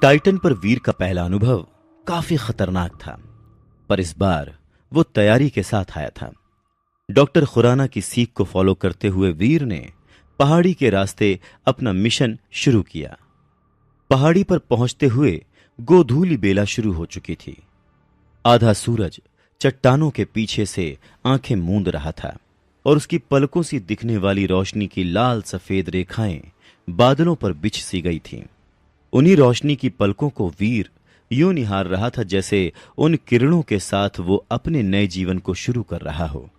Titan पर वीर का पहला अनुभव काफी खतरनाक था, पर इस बार वो तैयारी के साथ आया था। डॉक्टर खुराना की सीख को फॉलो करते हुए वीर ने पहाड़ी के रास्ते अपना मिशन शुरू किया। पहाड़ी पर पहुंचते हुए गोधूली बेला शुरू हो चुकी थी। आधा सूरज चट्टानों के पीछे से आंखें मूंद रहा था और उसकी पलकों सी दिखने वाली रोशनी की लाल सफेद रेखाएं बादलों पर बिछ सी गई थीं। उन्हीं रोशनी की पलकों को वीर यूं निहार रहा था जैसे उन किरणों के साथ वो अपने नए जीवन को शुरू कर रहा हो।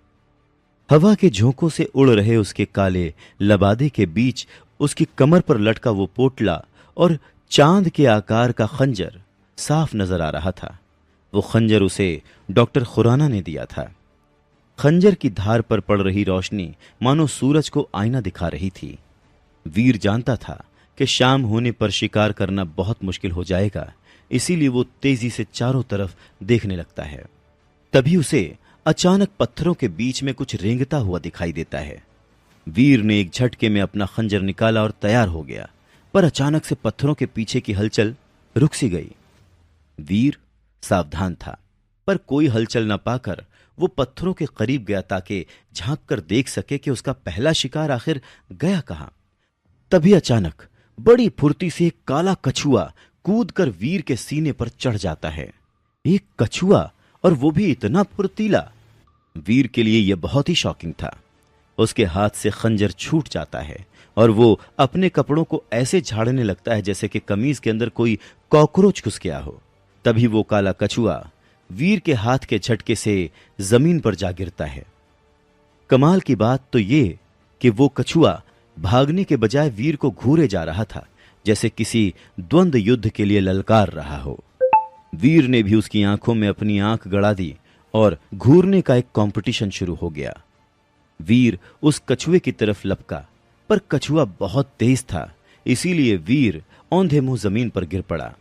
हवा के झोंकों से उड़ रहे उसके काले लबादे के बीच उसकी कमर पर लटका वो पोटला और चांद के आकार का खंजर साफ नजर आ रहा था। वो खंजर उसे डॉक्टर खुराना ने दिया था। खंजर की धार पर पड़ रही रोशनी मानो सूरज को आईना दिखा रही थी। वीर जानता था कि शाम होने पर शिकार करना बहुत मुश्किल हो जाएगा, इसीलिए वो तेजी से चारों तरफ देखने लगता है। तभी उसे अचानक पत्थरों के बीच में कुछ रेंगता हुआ दिखाई देता है। वीर ने एक झटके में अपना खंजर निकाला और तैयार हो गया, पर अचानक से पत्थरों के पीछे की हलचल रुक सी गई। वीर सावधान था, पर कोई हलचल न पाकर वो पत्थरों के करीब गया ताकि झांक कर देख सके कि उसका पहला शिकार आखिर गया कहां। तभी अचानक बड़ी फुर्ती से एक काला कछुआ कूद कर वीर के सीने पर चढ़ जाता है। एक कछुआ, और वो भी इतना फुर्तीला। वीर के लिए यह बहुत ही शॉकिंग था। उसके हाथ से खंजर छूट जाता है और वो अपने कपड़ों को ऐसे झाड़ने लगता है जैसे कि कमीज के अंदर कोई कॉकरोच घुस गया हो। तभी वो काला कछुआ वीर के हाथ के झटके से जमीन पर जा गिरता है। कमाल की बात तो ये कि वो कछुआ भागने के बजाय वीर को घूरे जा रहा था, जैसे किसी द्वंद्व युद्ध के लिए ललकार रहा हो। वीर ने भी उसकी आंखों में अपनी आंख गड़ा दी और घूरने का एक कंपटीशन शुरू हो गया। वीर उस कछुए की तरफ लपका, पर कछुआ बहुत तेज था, इसीलिए वीर औंधे मुंह जमीन पर गिर पड़ा।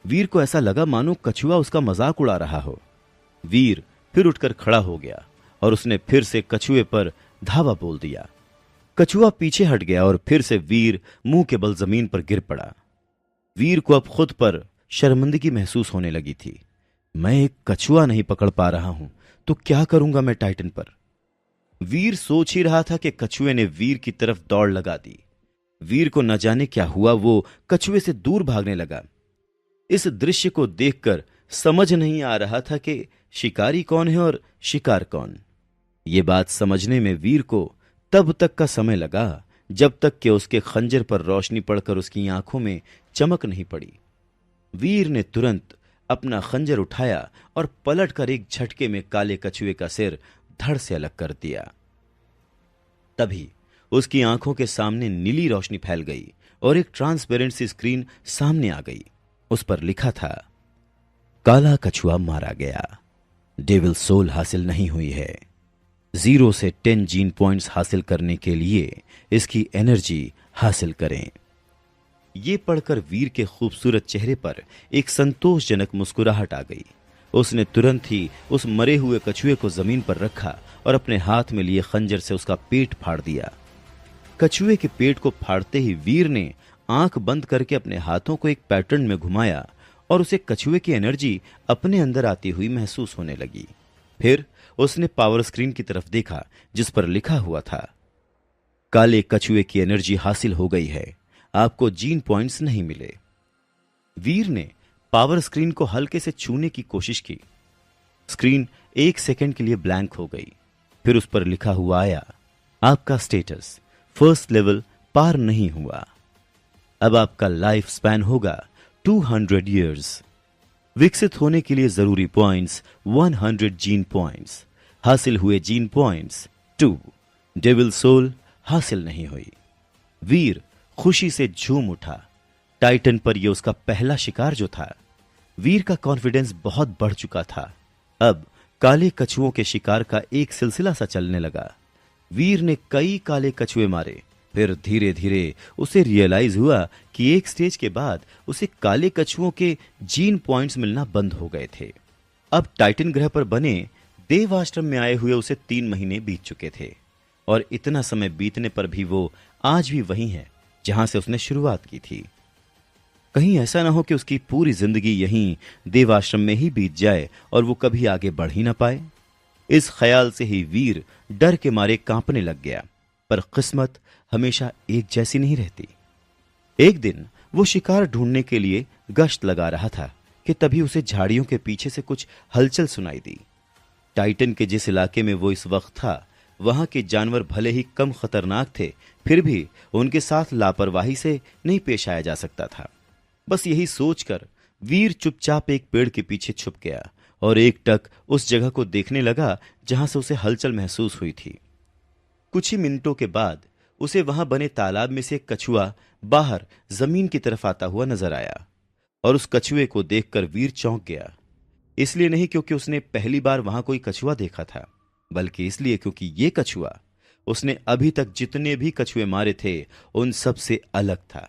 वीर को ऐसा लगा मानो कछुआ उसका मजाक उड़ा रहा हो। वीर फिर उठकर खड़ा हो गया और उसने फिर से कछुए पर धावा बोल दिया। कछुआ पीछे हट गया और फिर से वीर मुंह के बल जमीन पर गिर पड़ा। वीर को अब खुद पर शर्मिंदगी महसूस होने लगी थी। मैं एक कछुआ नहीं पकड़ पा रहा हूं तो क्या करूंगा मैं टाइटन पर। वीर सोच ही रहा था कि कछुए ने वीर की तरफ दौड़ लगा दी। वीर को न जाने क्या हुआ, वो कछुए से दूर भागने लगा। इस दृश्य को देखकर समझ नहीं आ रहा था कि शिकारी कौन है और शिकार कौन। ये बात समझने में वीर को तब तक का समय लगा जब तक कि उसके खंजर पर रोशनी पड़कर उसकी आंखों में चमक नहीं पड़ी। वीर ने तुरंत अपना खंजर उठाया और पलटकर एक झटके में काले कछुए का सिर धड़ से अलग कर दिया। तभी उसकी आंखों के सामने नीली रोशनी फैल गई और एक ट्रांसपेरेंट सी स्क्रीन सामने आ गई। उस पर लिखा था, काला कछुआ मारा गया, डेविल सोल हासिल नहीं हुई है। 0 से 10 जीन पॉइंट्स हासिल करने के लिए इसकी एनर्जी हासिल करें। ये पढ़कर वीर के खूबसूरत चेहरे पर एक संतोषजनक मुस्कुराहट आ गई। उसने तुरंत ही उस मरे हुए कछुए को जमीन पर रखा और अपने हाथ में लिए खंजर से उसका पेट फाड़ दिया। कछुए के पेट को फाड़ते ही वीर ने आंख बंद करके अपने हाथों को एक पैटर्न में घुमाया और उसे कछुए की एनर्जी अपने अंदर आती हुई महसूस होने लगी। फिर उसने पावर स्क्रीन की तरफ देखा जिस पर लिखा हुआ था, काले कछुए की एनर्जी हासिल हो गई है, आपको जीन पॉइंट्स नहीं मिले। वीर ने पावर स्क्रीन को हल्के से छूने की कोशिश की। स्क्रीन 1 सेकंड के लिए ब्लैंक हो गई। फिर उस पर लिखा हुआ आया, आपका स्टेटस फर्स्ट लेवल पार नहीं हुआ। अब आपका लाइफ स्पैन होगा 200 ईयर्स। विकसित होने के लिए जरूरी पॉइंट्स 100 जीन पॉइंट्स। हासिल हुए जीन पॉइंट्स 2। डेविल सोल हासिल नहीं हुई। वीर खुशी से झूम उठा। टाइटन पर यह उसका पहला शिकार जो था। वीर का कॉन्फिडेंस बहुत बढ़ चुका था। अब काले कछुओं के शिकार का एक सिलसिला सा चलने लगा। वीर ने कई काले कछुए मारे। फिर धीरे धीरे उसे रियलाइज हुआ कि एक स्टेज के बाद उसे काले कछुओं के जीन पॉइंट्स मिलना बंद हो गए थे। अब टाइटन ग्रह पर बने देव आश्रम में आए हुए उसे 3 महीने बीत चुके थे और इतना समय बीतने पर भी वो आज भी वही है जहां से उसने शुरुआत की थी। कहीं ऐसा ना हो कि उसकी पूरी जिंदगी यहीं देवाश्रम में ही बीत जाए और वो कभी आगे बढ़ ही ना पाए। इस ख्याल से ही वीर डर के मारे कांपने लग गया। पर किस्मत हमेशा एक जैसी नहीं रहती। एक दिन वो शिकार ढूंढने के लिए गश्त लगा रहा था कि तभी उसे झाड़ियों के पीछे से कुछ हलचल सुनाई दी। टाइटन के जिस इलाके में वो इस वक्त था, वहां के जानवर भले ही कम खतरनाक थे, फिर भी उनके साथ लापरवाही से नहीं पेश आया जा सकता था। बस यही सोचकर वीर चुपचाप एक पेड़ के पीछे छुप गया और एकटक उस जगह को देखने लगा जहां से उसे हलचल महसूस हुई थी। कुछ ही मिनटों के बाद उसे वहां बने तालाब में से एक कछुआ बाहर जमीन की तरफ आता हुआ नजर आया और उस कछुए को देखकर वीर चौंक गया। इसलिए नहीं क्योंकि उसने पहली बार वहां कोई कछुआ देखा था, बल्कि इसलिए क्योंकि ये कछुआ उसने अभी तक जितने भी कछुए मारे थे उन सब से अलग था।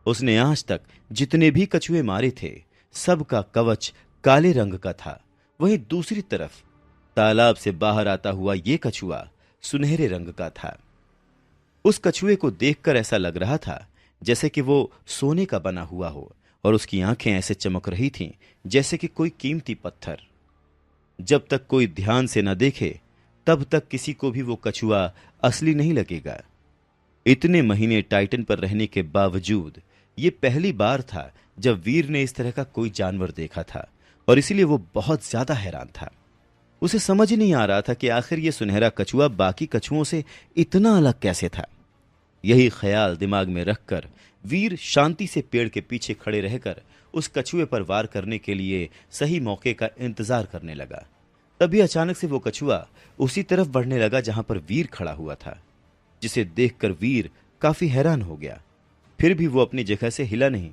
उसने आज तक जितने भी कछुए मारे थे सबका कवच काले रंग का था। वहीं दूसरी तरफ तालाब से बाहर आता हुआ ये कछुआ सुनहरे रंग का था। उस कछुए को देखकर ऐसा लग रहा था जैसे कि वो सोने का बना हुआ हो और उसकी आंखें ऐसे चमक रही थीं जैसे कि कोई कीमती पत्थर। जब तक कोई ध्यान से न देखे तब तक किसी को भी वो कछुआ असली नहीं लगेगा। इतने महीने टाइटन पर रहने के बावजूद ये पहली बार था जब वीर ने इस तरह का कोई जानवर देखा था और इसीलिए वो बहुत ज्यादा हैरान था। उसे समझ ही नहीं आ रहा था कि आखिर ये सुनहरा कछुआ बाकी कछुओं से इतना अलग कैसे था। यही ख्याल दिमाग में रखकर वीर शांति से पेड़ के पीछे खड़े रहकर उस कछुए पर वार करने के लिए सही मौके का इंतजार करने लगा। तभी अचानक से वो कछुआ उसी तरफ बढ़ने लगा जहां पर वीर खड़ा हुआ था, जिसे देखकर वीर काफी हैरान हो गया। फिर भी वो अपनी जगह से हिला नहीं।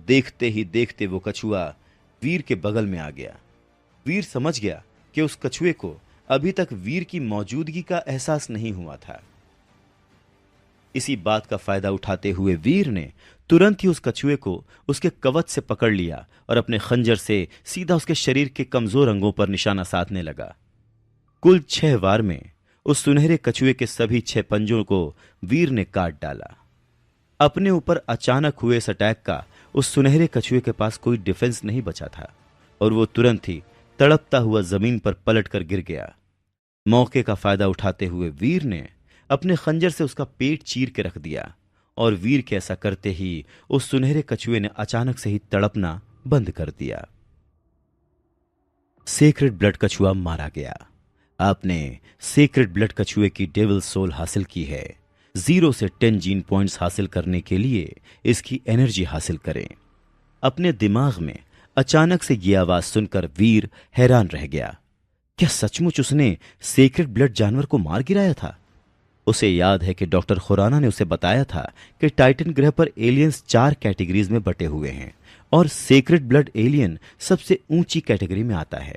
देखते ही देखते वो कछुआ वीर के बगल में आ गया। वीर समझ गया कि उस कछुए को अभी तक वीर की मौजूदगी का एहसास नहीं हुआ था। इसी बात का फायदा उठाते हुए वीर ने तुरंत ही उस कछुए को उसके कवच से पकड़ लिया और अपने खंजर से सीधा उसके शरीर के कमजोर अंगों पर निशाना साधने लगा। कुल 6 वार में उस सुनहरे कछुए के सभी 6 पंजों को वीर ने काट डाला। अपने ऊपर अचानक हुए इस अटैक का उस सुनहरे कछुए के पास कोई डिफेंस नहीं बचा था और वो तुरंत ही तड़पता हुआ जमीन पर पलटकर गिर गया। मौके का फायदा उठाते हुए वीर ने अपने खंजर से उसका पेट चीर के रख दिया और वीर के ऐसा करते ही उस सुनहरे कछुए ने अचानक से ही तड़पना बंद कर दिया। सेक्रेड ब्लड कछुआ मारा गया। आपने सेक्रेड ब्लड कछुए की डेविल सोल हासिल की है। 0 से 10 जीन पॉइंट्स हासिल करने के लिए इसकी एनर्जी हासिल करें। अपने दिमाग में अचानक से ये आवाज सुनकर वीर हैरान रह गया। क्या सचमुच उसने सेक्रेड ब्लड जानवर को मार गिराया था? उसे याद है कि डॉक्टर खुराना ने उसे बताया था कि टाइटन ग्रह पर एलियंस 4 कैटेगरीज में बटे हुए हैं और सेक्रेड ब्लड एलियन सबसे ऊंची कैटेगरी में आता है।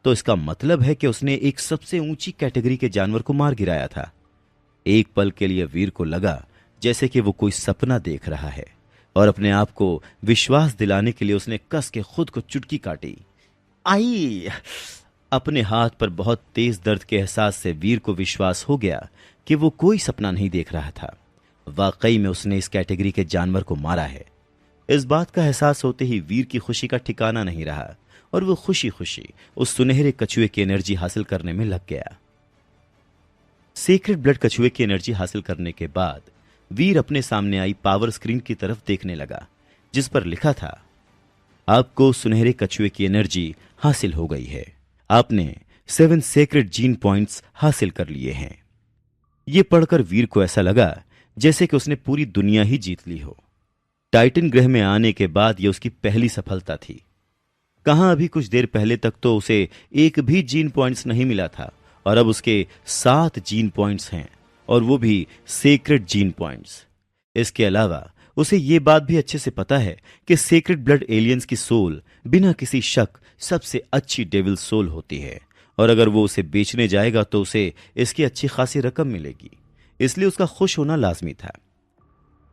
तो इसका मतलब है कि उसने एक सबसे ऊंची कैटेगरी के जानवर को मार गिराया था। एक पल के लिए वीर को लगा जैसे कि वो कोई सपना देख रहा है और अपने आप को विश्वास दिलाने के लिए उसने कस के खुद को चुटकी काटी। आई! अपने हाथ पर बहुत तेज दर्द के एहसास से वीर को विश्वास हो गया कि वो कोई सपना नहीं देख रहा था। वाकई में उसने इस कैटेगरी के जानवर को मारा है। इस बात का एहसास होते ही वीर की खुशी का ठिकाना नहीं रहा और वो खुशी खुशी उस सुनहरे कछुए की एनर्जी हासिल करने में लग गया। सीक्रेट ब्लड कछुए की एनर्जी हासिल करने के बाद वीर अपने सामने आई पावर स्क्रीन की तरफ देखने लगा, जिस पर लिखा था, आपको सुनहरे कछुए की एनर्जी हासिल हो गई है। आपने 7 सेक्रेट जीन पॉइंट्स हासिल कर लिए हैं। यह पढ़कर वीर को ऐसा लगा जैसे कि उसने पूरी दुनिया ही जीत ली हो। टाइटन ग्रह में आने के बाद यह उसकी पहली सफलता थी। कहां अभी कुछ देर पहले तक तो उसे एक भी जीन पॉइंट्स नहीं मिला था और अब उसके 7 जीन पॉइंट्स हैं और वो भी सेक्रेट जीन पॉइंट्स। इसके अलावा उसे ये बात भी अच्छे से पता है कि सेक्रेट ब्लड एलियंस की सोल बिना किसी शक सबसे अच्छी डेविल सोल होती है और अगर वो उसे बेचने जाएगा तो उसे इसकी अच्छी खासी रकम मिलेगी, इसलिए उसका खुश होना लाजमी था।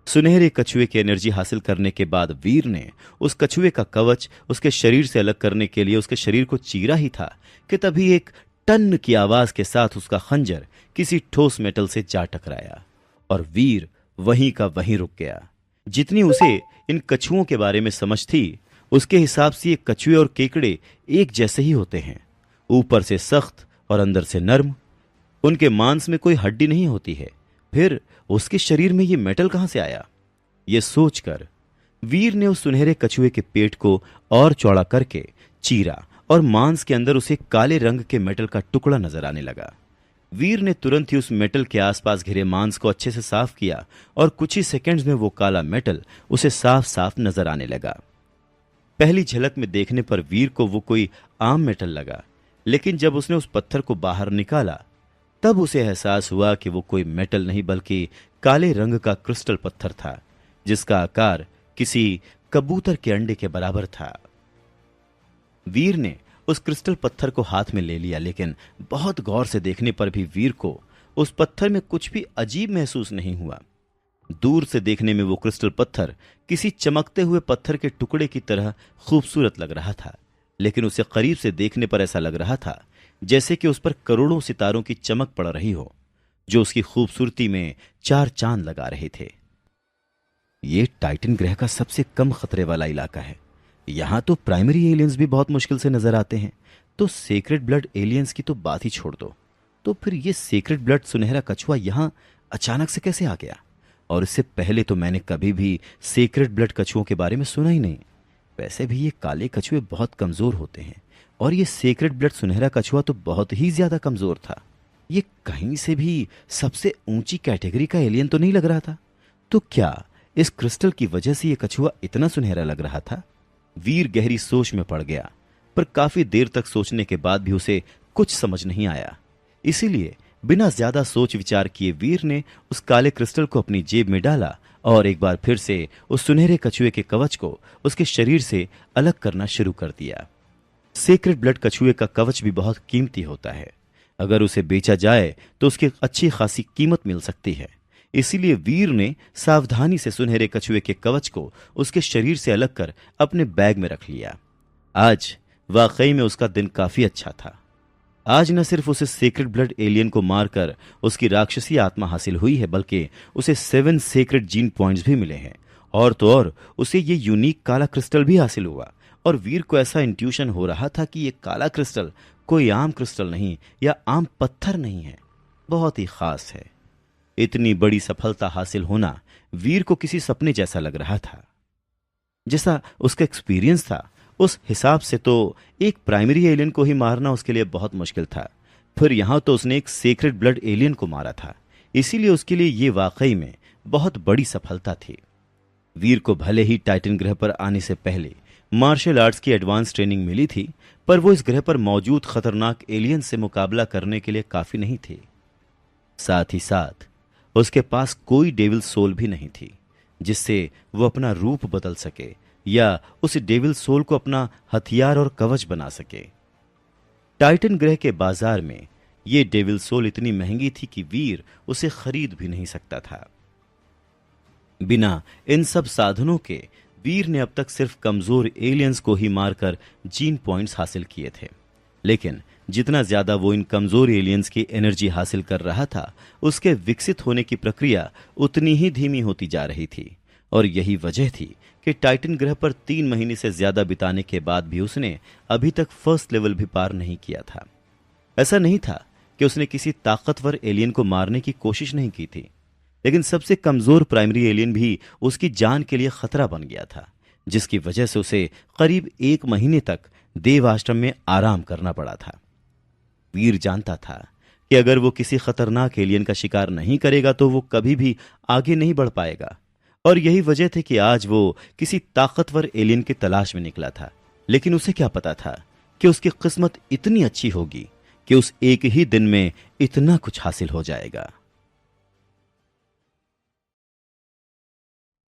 सुनहरे कछुए की एनर्जी हासिल करने के बाद वीर ने उस कछुए का कवच उसके शरीर से अलग करने के लिए उसके शरीर को चीरा ही था कि तभी एक टन की आवाज के साथ उसका खंजर किसी ठोस मेटल से जा टकराया और वीर वहीं का वहीं रुक गया। जितनी उसे इन कछुओं के बारे में समझ थी, उसके हिसाब से ये कछुए और केकड़े एक जैसे ही होते हैं, ऊपर से सख्त और अंदर से नर्म। उनके मांस में कोई हड्डी नहीं होती है, फिर उसके शरीर में ये मेटल कहां से आया? ये सोचकर वीर ने उस सुनहरे कछुए के पेट को और चौड़ा करके चीरा और मांस के अंदर उसे काले रंग के मेटल का टुकड़ा नजर आने लगा। वीर ने तुरंत ही उस मेटल के आसपास घिरे मांस को अच्छे से साफ किया और कुछ ही सेकंड्स में वो काला मेटल उसे साफ साफ नजर आने लगा। पहली झलक में देखने पर वीर को वो कोई आम मेटल लगा, लेकिन जब उसने उस पत्थर को बाहर निकाला तब उसे एहसास हुआ कि वो कोई मेटल नहीं बल्कि काले रंग का क्रिस्टल पत्थर था, जिसका आकार किसी कबूतर के अंडे के बराबर था। वीर ने उस क्रिस्टल पत्थर को हाथ में ले लिया, लेकिन बहुत गौर से देखने पर भी वीर को उस पत्थर में कुछ भी अजीब महसूस नहीं हुआ। दूर से देखने में वो क्रिस्टल पत्थर किसी चमकते हुए पत्थर के टुकड़े की तरह खूबसूरत लग रहा था, लेकिन उसे करीब से देखने पर ऐसा लग रहा था जैसे कि उस पर करोड़ों सितारों की चमक पड़ रही हो, जो उसकी खूबसूरती में चार चांद लगा रहे थे। ये टाइटन ग्रह का सबसे कम खतरे वाला इलाका है। यहां तो प्राइमरी एलियंस भी बहुत मुश्किल से नजर आते हैं, तो सेक्रेट ब्लड एलियंस की तो बात ही छोड़ दो। तो फिर ये सेक्रेट ब्लड सुनहरा कछुआ यहां अचानक से कैसे आ गया? और इससे पहले तो मैंने कभी भी सेक्रेट ब्लड कछुओं के बारे में सुना ही नहीं। वैसे भी ये काले कछुए बहुत कमजोर होते हैं, और ये सेक्रेट ब्लड सुनहरा कछुआ तो बहुत ही ज्यादा कमजोर था। ये कहीं से भी सबसे ऊंची कैटेगरी का एलियन तो नहीं लग रहा था। तो क्या इस क्रिस्टल की वजह से ये कछुआ इतना सुनहरा लग रहा था? वीर गहरी सोच में पड़ गया, पर काफी देर तक सोचने के बाद भी उसे कुछ समझ नहीं आया। इसीलिए बिना ज्यादा सोच विचार किए वीर ने उस काले क्रिस्टल को अपनी जेब में डाला और एक बार फिर से उस सुनहरे कछुए के कवच को उसके शरीर से अलग करना शुरू कर दिया। सेक्रेट ब्लड कछुए का कवच भी बहुत कीमती होता है। अगर उसे बेचा जाए तो उसकी अच्छी खासी कीमत मिल सकती है। इसीलिए वीर ने सावधानी से सुनहरे कछुए के कवच को उसके शरीर से अलग कर अपने बैग में रख लिया। आज वाकई में उसका दिन काफी अच्छा था। आज न सिर्फ उसे सेक्रेट ब्लड एलियन को मारकर उसकी राक्षसी आत्मा हासिल हुई है, बल्कि उसे 7 सेक्रेट जीन पॉइंट्स भी मिले हैं। और तो और उसे ये यूनिक काला क्रिस्टल भी हासिल हुआ, और वीर को ऐसा इंट्यूशन हो रहा था कि ये काला क्रिस्टल कोई आम क्रिस्टल नहीं या आम पत्थर नहीं है, बहुत ही खास है। इतनी बड़ी सफलता हासिल होना वीर को किसी सपने जैसा लग रहा था। जैसा उसका एक्सपीरियंस था उस हिसाब से तो एक प्राइमरी एलियन को ही मारना उसके लिए बहुत मुश्किल था, फिर यहां तो उसने एक सेक्रेट ब्लड एलियन को मारा था। इसीलिए उसके लिए यह वाकई में बहुत बड़ी सफलता थी। वीर को भले ही टाइटन ग्रह पर आने से पहले मार्शल आर्ट्स की एडवांस ट्रेनिंग मिली थी, पर वो इस ग्रह पर मौजूद खतरनाक एलियन से मुकाबला करने के लिए काफी नहीं थी। साथ ही साथ उसके पास कोई डेविल सोल भी नहीं थी जिससे वो अपना रूप बदल सके या उस डेविल सोल को अपना हथियार और कवच बना सके। टाइटन ग्रह के बाजार में ये डेविल सोल इतनी महंगी थी कि वीर उसे खरीद भी नहीं सकता था। बिना इन सब साधनों के वीर ने अब तक सिर्फ कमजोर एलियंस को ही मारकर जीन पॉइंट्स हासिल किए थे, लेकिन जितना ज्यादा वो इन कमजोर एलियंस की एनर्जी हासिल कर रहा था, उसके विकसित होने की प्रक्रिया उतनी ही धीमी होती जा रही थी। और यही वजह थी कि टाइटन ग्रह पर 3 महीने से ज्यादा बिताने के बाद भी उसने अभी तक फर्स्ट लेवल भी पार नहीं किया था। ऐसा नहीं था कि उसने किसी ताकतवर एलियन को मारने की कोशिश नहीं की थी, लेकिन सबसे कमजोर प्राइमरी एलियन भी उसकी जान के लिए खतरा बन गया था, जिसकी वजह से उसे करीब 1 महीने तक देव आश्रम में आराम करना पड़ा था। वीर जानता था कि अगर वो किसी खतरनाक एलियन का शिकार नहीं करेगा तो वो कभी भी आगे नहीं बढ़ पाएगा, और यही वजह थी कि आज वो किसी ताकतवर एलियन की तलाश में निकला था। लेकिन उसे क्या पता था कि उसकी किस्मत इतनी अच्छी होगी कि उस एक ही दिन में इतना कुछ हासिल हो जाएगा।